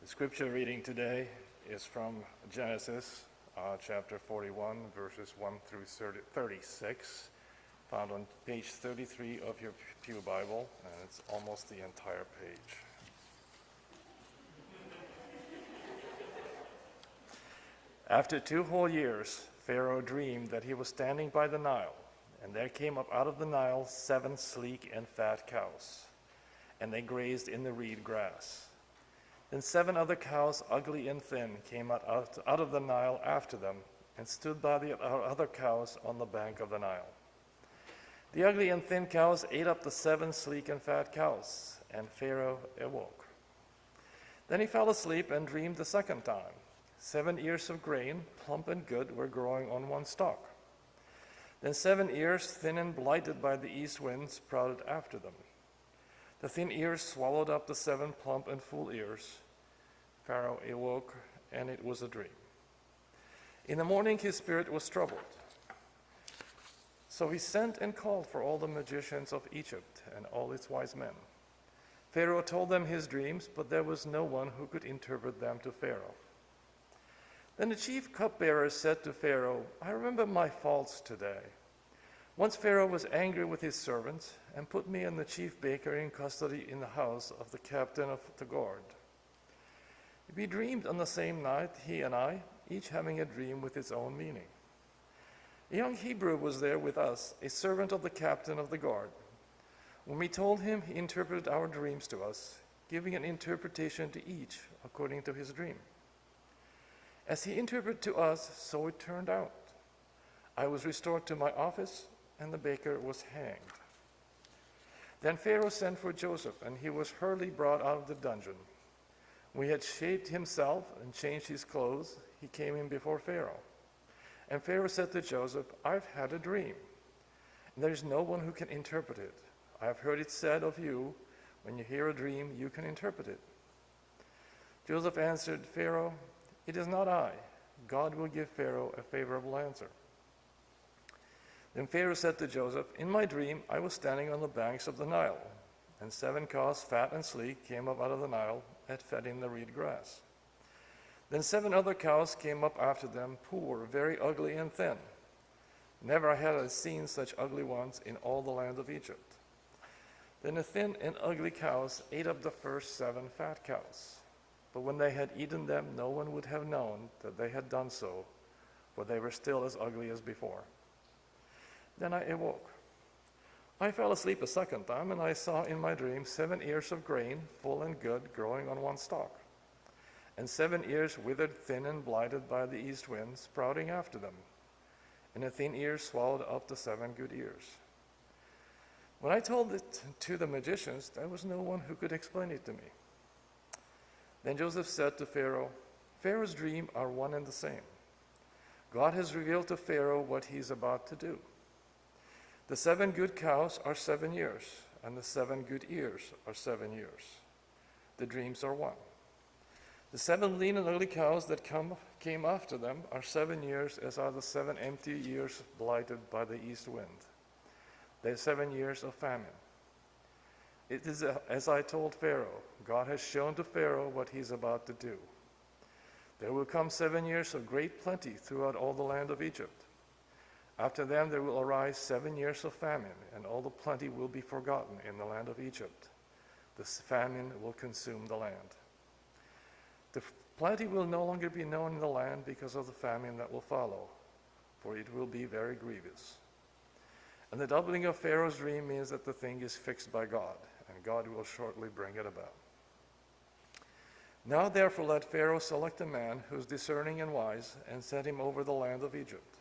The scripture reading today is from Genesis chapter 41, verses 1 through 36, found on page 33 of your Pew Bible, and it's almost the entire page. After 2 whole years, Pharaoh dreamed that he was standing by the Nile, and there came up out of the Nile 7 sleek and fat cows, and they grazed in the reed grass. Then 7 other cows, ugly and thin, came out of the Nile after them, and stood by the other cows on the bank of the Nile. The ugly and thin cows ate up the 7 sleek and fat cows, and Pharaoh awoke. Then he fell asleep and dreamed the second time. 7 ears of grain, plump and good, were growing on one stalk. Then 7 ears, thin and blighted by the east wind, sprouted after them. The thin ears swallowed up the 7 plump and full ears. Pharaoh awoke, and it was a dream. In the morning his spirit was troubled. So he sent and called for all the magicians of Egypt and all its wise men. Pharaoh told them his dreams, but there was no one who could interpret them to Pharaoh. Then the chief cupbearer said to Pharaoh, "I remember my faults today. Once Pharaoh was angry with his servants and put me and the chief baker in custody in the house of the captain of the guard. We dreamed on the same night, he and I, each having a dream with its own meaning. A young Hebrew was there with us, a servant of the captain of the guard. When we told him, he interpreted our dreams to us, giving an interpretation to each according to his dream. As he interpreted to us, so it turned out. I was restored to my office, and the baker was hanged. Then Pharaoh sent for Joseph, and he was hurriedly brought out of the dungeon. When he had shaved himself and changed his clothes, he came in before Pharaoh. And Pharaoh said to Joseph, "I've had a dream, and there is no one who can interpret it. I have heard it said of you, when you hear a dream, you can interpret it." Joseph answered Pharaoh, "It is not I. God will give Pharaoh a favorable answer." Then Pharaoh said to Joseph, "In my dream I was standing on the banks of the Nile, and 7 cows, fat and sleek, came up out of the Nile and fed in the reed grass. Then 7 other cows came up after them, poor, very ugly and thin. Never had I seen such ugly ones in all the land of Egypt. Then the thin and ugly cows ate up the first 7 fat cows. But when they had eaten them, no one would have known that they had done so, for they were still as ugly as before. Then I awoke. I fell asleep a second time, and I saw in my dream 7 ears of grain, full and good, growing on one stalk, and 7 ears withered, thin, and blighted by the east wind, sprouting after them, and the thin ears swallowed up the 7 good ears. When I told it to the magicians, there was no one who could explain it to me." Then Joseph said to Pharaoh, "Pharaoh's dreams are one and the same. God has revealed to Pharaoh what he is about to do. The 7 good cows are 7 years, and the 7 good ears are 7 years. The dreams are one. The 7 lean and ugly cows that came after them are 7 years, as are the 7 empty years blighted by the east wind. They are 7 years of famine. It is as I told Pharaoh. God has shown to Pharaoh what he is about to do. There will come 7 years of great plenty throughout all the land of Egypt. After them there will arise 7 years of famine, and all the plenty will be forgotten in the land of Egypt. The famine will consume the land. The plenty will no longer be known in the land because of the famine that will follow, for it will be very grievous. And the doubling of Pharaoh's dream means that the thing is fixed by God, and God will shortly bring it about. Now therefore let Pharaoh select a man who is discerning and wise, and set him over the land of Egypt.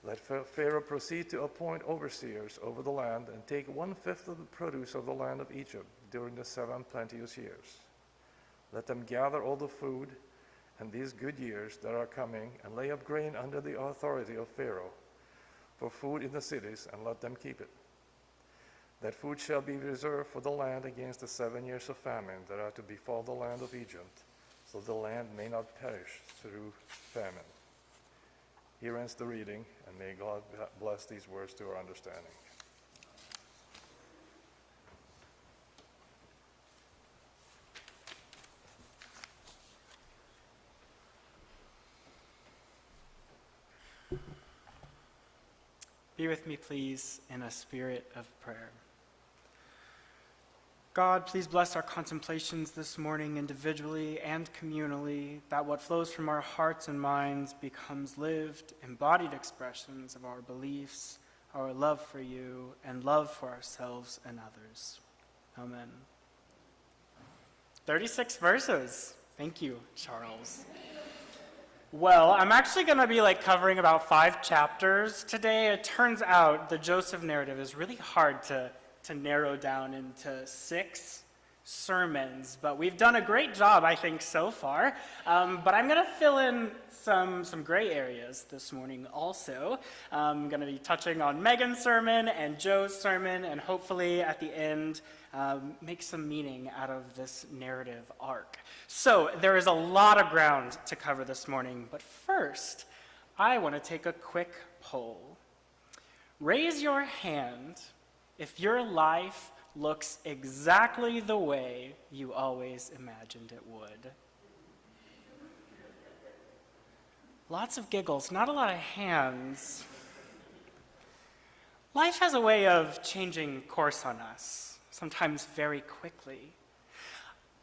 Let Pharaoh proceed to appoint overseers over the land, and take 1/5 of the produce of the land of Egypt during the 7 plenteous years. Let them gather all the food and these good years that are coming, and lay up grain under the authority of Pharaoh for food in the cities, and let them keep it. That food shall be reserved for the land against the 7 years of famine that are to befall the land of Egypt, so the land may not perish through famine." Here ends the reading, and may God bless these words to our understanding. be with me, please, in a spirit of prayer. God, please bless our contemplations this morning individually and communally, that what flows from our hearts and minds becomes lived, embodied expressions of our beliefs, our love for you, and love for ourselves and others. Amen. 36 verses. Thank you, Charles. Well, I'm actually going to be covering about 5 chapters today. It turns out the Joseph narrative is really hard to narrow down into 6 sermons, but we've done a great job, I think, so far. But I'm going to fill in some gray areas this morning also. I'm going to be touching on Megan's sermon and Joe's sermon, and hopefully at the end make some meaning out of this narrative arc. So there is a lot of ground to cover this morning, but first, I want to take a quick poll. Raise your hand if your life looks exactly the way you always imagined it would. Lots of giggles, not a lot of hands. Life has a way of changing course on us, sometimes very quickly.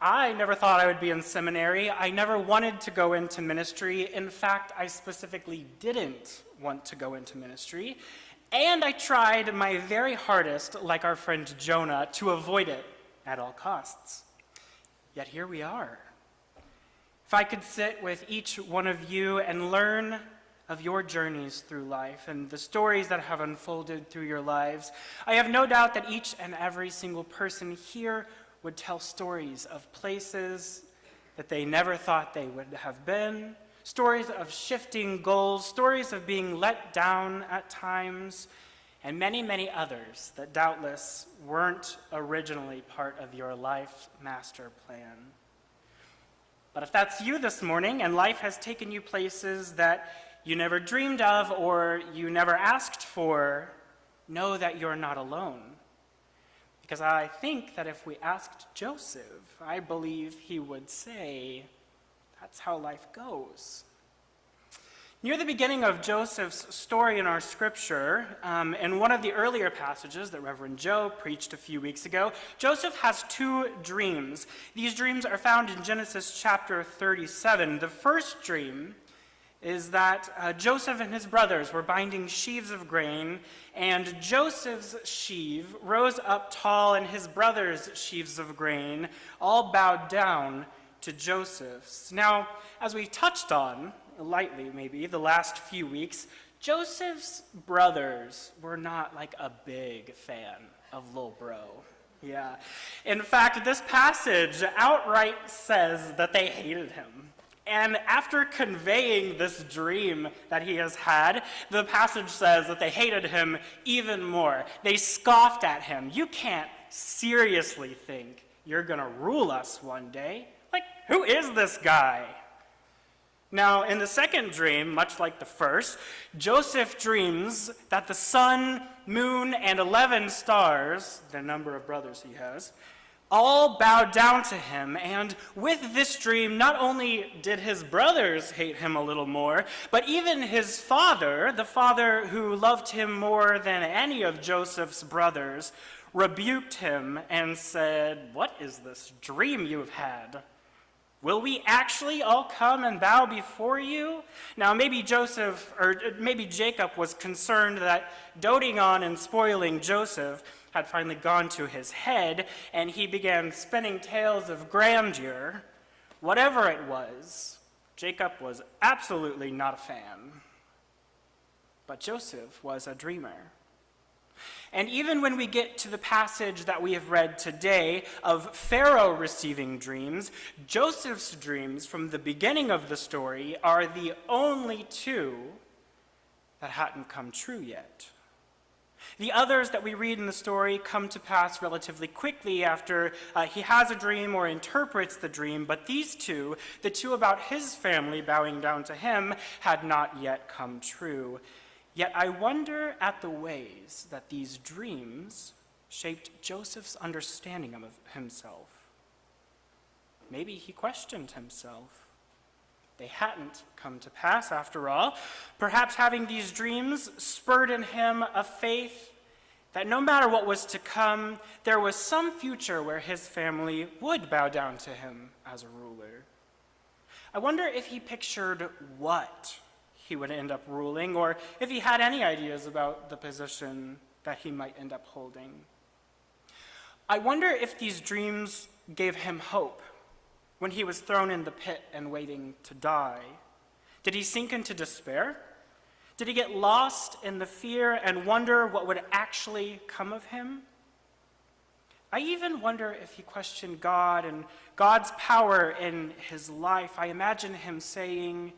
I never thought I would be in seminary. I never wanted to go into ministry. In fact, I specifically didn't want to go into ministry. And I tried my very hardest, like our friend Jonah, to avoid it at all costs. Yet here we are. If I could sit with each one of you and learn of your journeys through life and the stories that have unfolded through your lives, I have no doubt that each and every single person here would tell stories of places that they never thought they would have been, stories of shifting goals, stories of being let down at times, and many, many others that doubtless weren't originally part of your life master plan. But if that's you this morning and life has taken you places that you never dreamed of or you never asked for, know that you're not alone. Because I think that if we asked Joseph, I believe he would say, that's how life goes. Near the beginning of Joseph's story in our scripture, in one of the earlier passages that Reverend Joe preached a few weeks ago, Joseph has 2 dreams. These dreams are found in Genesis chapter 37. The first dream is that Joseph and his brothers were binding sheaves of grain, and Joseph's sheaf rose up tall, and his brothers' sheaves of grain all bowed down to Joseph's. Now, as we touched on, lightly maybe, the last few weeks, Joseph's brothers were not a big fan of Lil Bro. Yeah. In fact, this passage outright says that they hated him. And after conveying this dream that he has had, the passage says that they hated him even more. They scoffed at him. You can't seriously think you're going to rule us one day. Who is this guy? Now, in the second dream, much like the first, Joseph dreams that the sun, moon, and 11 stars, the number of brothers he has, all bowed down to him. And with this dream, not only did his brothers hate him a little more, but even his father, the father who loved him more than any of Joseph's brothers, rebuked him and said, "What is this dream you've had? Will we actually all come and bow before you?" Now, maybe Jacob was concerned that doting on and spoiling Joseph had finally gone to his head, and he began spinning tales of grandeur. Whatever it was, Jacob was absolutely not a fan. But Joseph was a dreamer. And even when we get to the passage that we have read today of Pharaoh receiving dreams, Joseph's dreams from the beginning of the story are the only 2 that hadn't come true yet. The others that we read in the story come to pass relatively quickly after he has a dream or interprets the dream, but these 2, the 2 about his family bowing down to him, had not yet come true. Yet I wonder at the ways that these dreams shaped Joseph's understanding of himself. Maybe he questioned himself. they hadn't come to pass after all. Perhaps having these dreams spurred in him a faith that no matter what was to come, there was some future where his family would bow down to him as a ruler. I wonder if he pictured what he would end up ruling, or if he had any ideas about the position that he might end up holding. I wonder if these dreams gave him hope when he was thrown in the pit and waiting to die. Did he sink into despair? Did he get lost in the fear and wonder what would actually come of him? I even wonder if he questioned God and God's power in his life. I imagine him saying,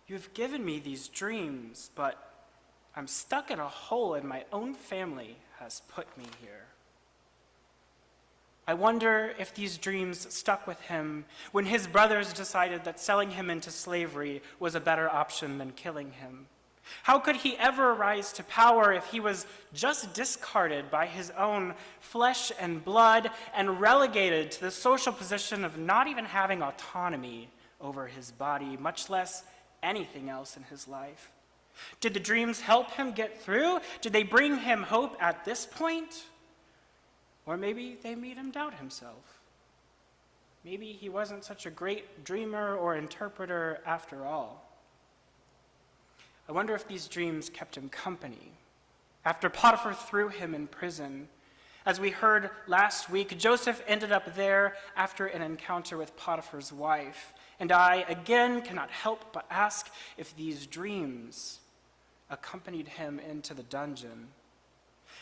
"You've given me these dreams, but I'm stuck in a hole and my own family has put me here." I wonder if these dreams stuck with him when his brothers decided that selling him into slavery was a better option than killing him. How could he ever rise to power if he was just discarded by his own flesh and blood and relegated to the social position of not even having autonomy over his body, much less anything else in his life? Did the dreams help him get through? Did they bring him hope at this point? Or maybe they made him doubt himself. Maybe he wasn't such a great dreamer or interpreter after all. I wonder if these dreams kept him company after Potiphar threw him in prison. As we heard last week, Joseph ended up there after an encounter with Potiphar's wife. And I, again, cannot help but ask if these dreams accompanied him into the dungeon.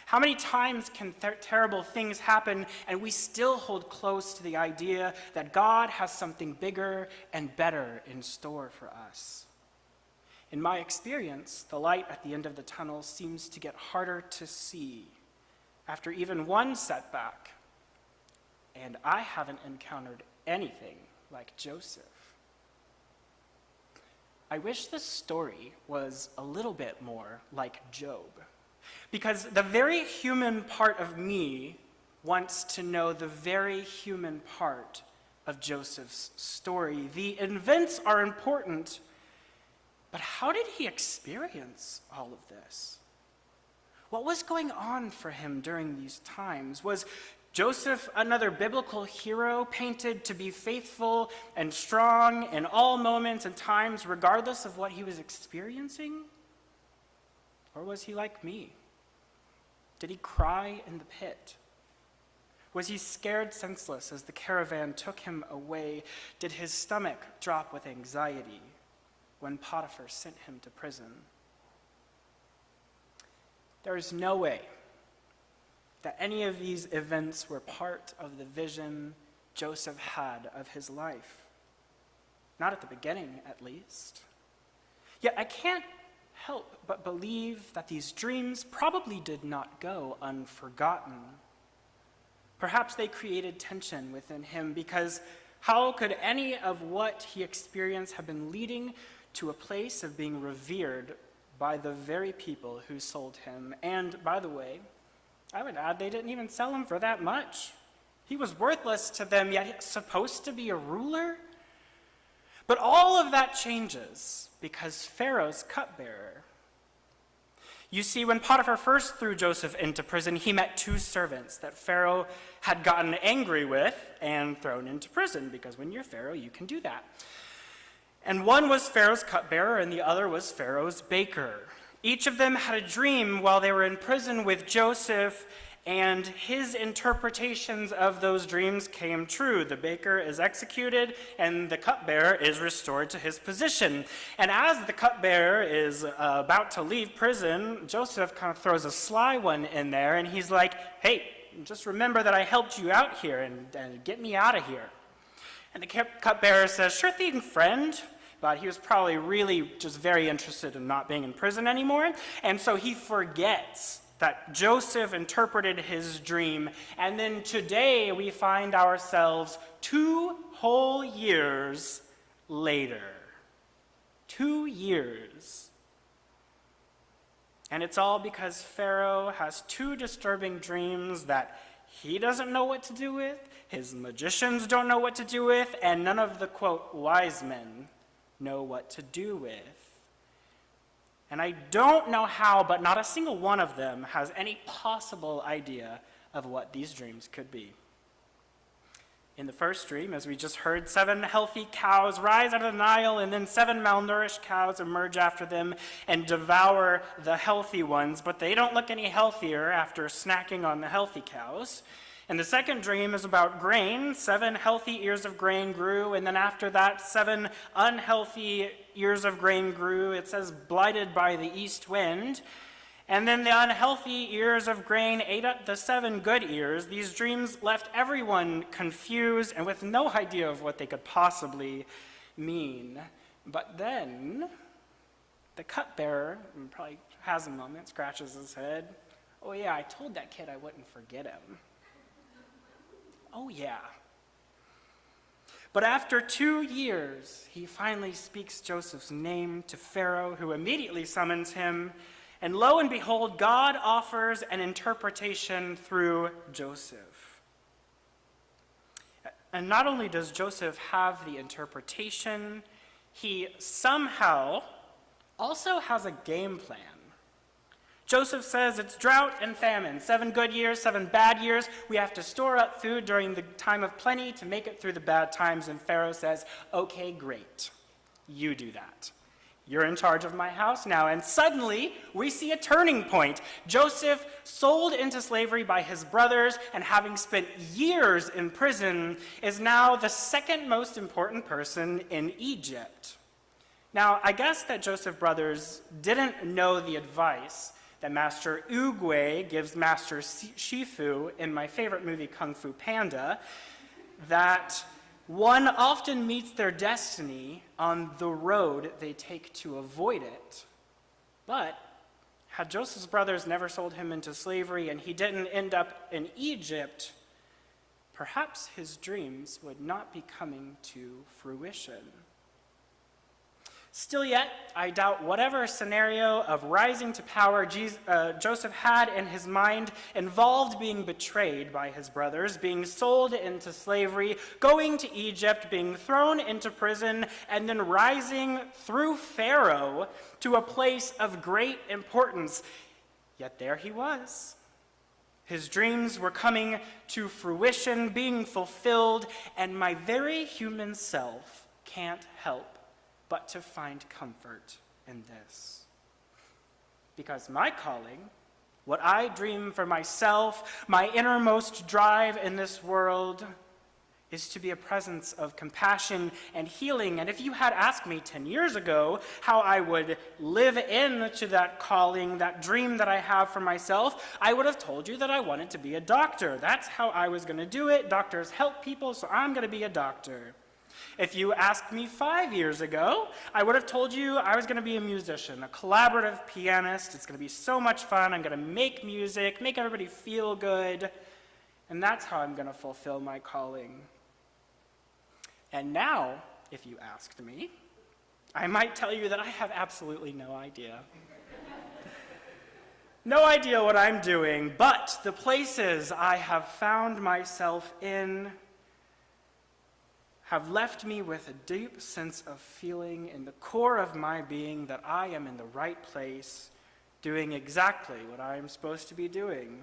How many times can terrible things happen and we still hold close to the idea that God has something bigger and better in store for us? In my experience, the light at the end of the tunnel seems to get harder to see after even one setback, and I haven't encountered anything like Joseph. I wish this story was a little bit more like Job, because the very human part of me wants to know the very human part of Joseph's story. The events are important, but how did he experience all of this? What was going on for him during these times? Was Joseph another biblical hero painted to be faithful and strong in all moments and times, regardless of what he was experiencing? Or was he like me? Did he cry in the pit? Was he scared senseless as the caravan took him away? Did his stomach drop with anxiety when Potiphar sent him to prison? There is no way that any of these events were part of the vision Joseph had of his life. Not at the beginning, at least. Yet I can't help but believe that these dreams probably did not go unforgotten. Perhaps they created tension within him, because how could any of what he experienced have been leading to a place of being revered by the very people who sold him? And by the way, I would add, they didn't even sell him for that much. He was worthless to them, yet he's supposed to be a ruler? But all of that changes because Pharaoh's cupbearer. You see, when Potiphar first threw Joseph into prison, he met two servants that Pharaoh had gotten angry with and thrown into prison, because when you're Pharaoh, you can do that. And one was Pharaoh's cupbearer, and the other was Pharaoh's baker. Each of them had a dream while they were in prison with Joseph, and his interpretations of those dreams came true. The baker is executed, and the cupbearer is restored to his position. And as the cupbearer is about to leave prison, Joseph kind of throws a sly one in there, and he's like, "Hey, just remember that I helped you out here, and get me out of here." And the cupbearer says, "Sure thing, friend." But he was probably really just very interested in not being in prison anymore. And so he forgets that Joseph interpreted his dream. And then today we find ourselves 2 whole years later. 2 years. And it's all because Pharaoh has 2 disturbing dreams that he doesn't know what to do with, his magicians don't know what to do with, and none of the, quote, wise men know what to do with. And I don't know how, but not a single one of them has any possible idea of what these dreams could be. In the first dream, as we just heard, 7 healthy cows rise out of the Nile, and then 7 malnourished cows emerge after them and devour the healthy ones, but they don't look any healthier after snacking on the healthy cows. And the second dream is about grain. 7 healthy ears of grain grew, and then after that, 7 unhealthy ears of grain grew. It says, blighted by the east wind. And then the unhealthy ears of grain ate up the 7 good ears. These dreams left everyone confused and with no idea of what they could possibly mean. But then, the cupbearer probably has a moment, scratches his head. Oh yeah, I told that kid I wouldn't forget him. Oh yeah. But after 2 years, he finally speaks Joseph's name to Pharaoh, who immediately summons him. And lo and behold, God offers an interpretation through Joseph. And not only does Joseph have the interpretation, he somehow also has a game plan. Joseph says it's drought and famine, 7 good years, 7 bad years. We have to store up food during the time of plenty to make it through the bad times. And Pharaoh says, okay, great, you do that. You're in charge of my house now. And suddenly, we see a turning point. Joseph, sold into slavery by his brothers and having spent years in prison, is now the second most important person in Egypt. Now, I guess that Joseph's brothers didn't know the advice that Master Oogway gives Master Shifu in my favorite movie, Kung Fu Panda, that one often meets their destiny on the road they take to avoid it. But had Joseph's brothers never sold him into slavery and he didn't end up in Egypt, perhaps his dreams would not be coming to fruition. Still yet, I doubt whatever scenario of rising to power Joseph had in his mind involved being betrayed by his brothers, being sold into slavery, going to Egypt, being thrown into prison, and then rising through Pharaoh to a place of great importance. Yet there he was. His dreams were coming to fruition, being fulfilled, and my very human self can't help but to find comfort in this. Because my calling, what I dream for myself, my innermost drive in this world, is to be a presence of compassion and healing. And if you had asked me 10 years ago how I would live into that calling, that dream that I have for myself, I would have told you that I wanted to be a doctor. That's how I was going to do it. Doctors help people, so I'm going to be a doctor. If you asked me 5 years ago, I would have told you I was going to be a musician, a collaborative pianist. It's going to be so much fun. I'm going to make music, make everybody feel good, and that's how I'm going to fulfill my calling. And now, if you asked me, I might tell you that I have absolutely no idea. No idea what I'm doing, but the places I have found myself in have left me with a deep sense of feeling in the core of my being that I am in the right place, doing exactly what I am supposed to be doing.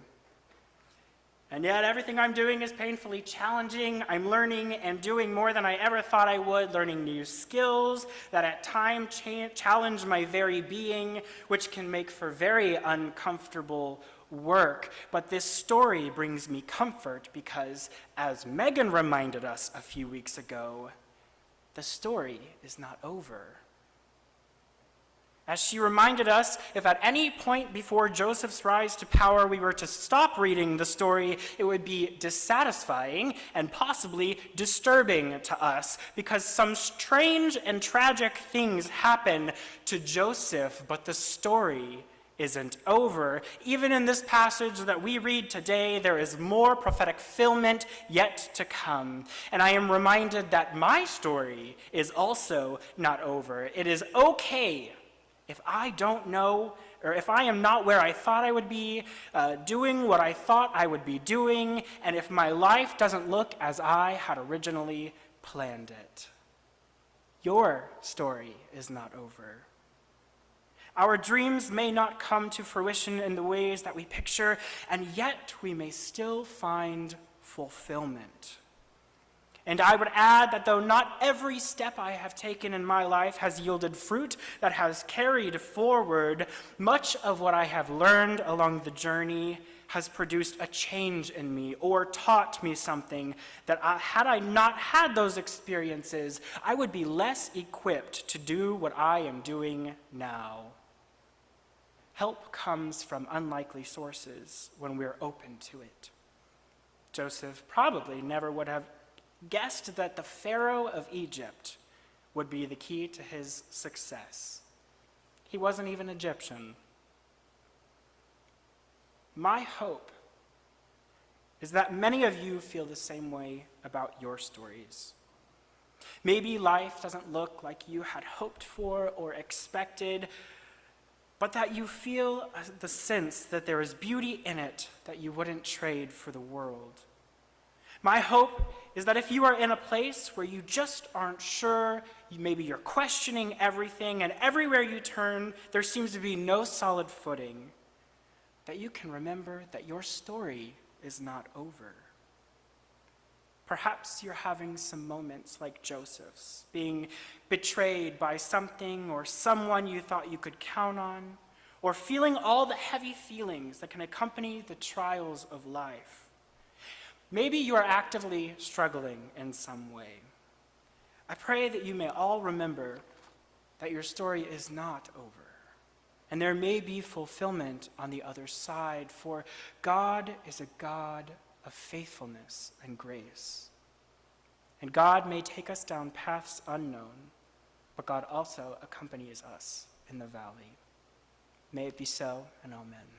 And yet everything I'm doing is painfully challenging. I'm learning and doing more than I ever thought I would, learning new skills that at times challenge my very being, which can make for very uncomfortable work. But this story brings me comfort because, as Megan reminded us a few weeks ago, the story is not over. As she reminded us, if at any point before Joseph's rise to power we were to stop reading the story, it would be dissatisfying and possibly disturbing to us because some strange and tragic things happen to Joseph, but the story isn't over. Even in this passage that we read today, there is more prophetic fulfillment yet to come. And I am reminded that my story is also not over. It is okay if I don't know, or if I am not where I thought I would be, doing what I thought I would be doing, and if my life doesn't look as I had originally planned it. Your story is not over. Our dreams may not come to fruition in the ways that we picture, and yet we may still find fulfillment. And I would add that though not every step I have taken in my life has yielded fruit that has carried forward, much of what I have learned along the journey has produced a change in me or taught me something that had I not had those experiences, I would be less equipped to do what I am doing now. Help comes from unlikely sources when we're open to it. Joseph probably never would have guessed that the Pharaoh of Egypt would be the key to his success. He wasn't even Egyptian. My hope is that many of you feel the same way about your stories. Maybe life doesn't look like you had hoped for or expected, but that you feel the sense that there is beauty in it that you wouldn't trade for the world. My hope is that if you are in a place where you just aren't sure, maybe you're questioning everything, and everywhere you turn, there seems to be no solid footing, that you can remember that your story is not over. Perhaps you're having some moments like Joseph's, being betrayed by something or someone you thought you could count on, or feeling all the heavy feelings that can accompany the trials of life. Maybe you are actively struggling in some way. I pray that you may all remember that your story is not over, and there may be fulfillment on the other side, for God is a God of faithfulness and grace. And God may take us down paths unknown, but God also accompanies us in the valley. May it be so, and amen.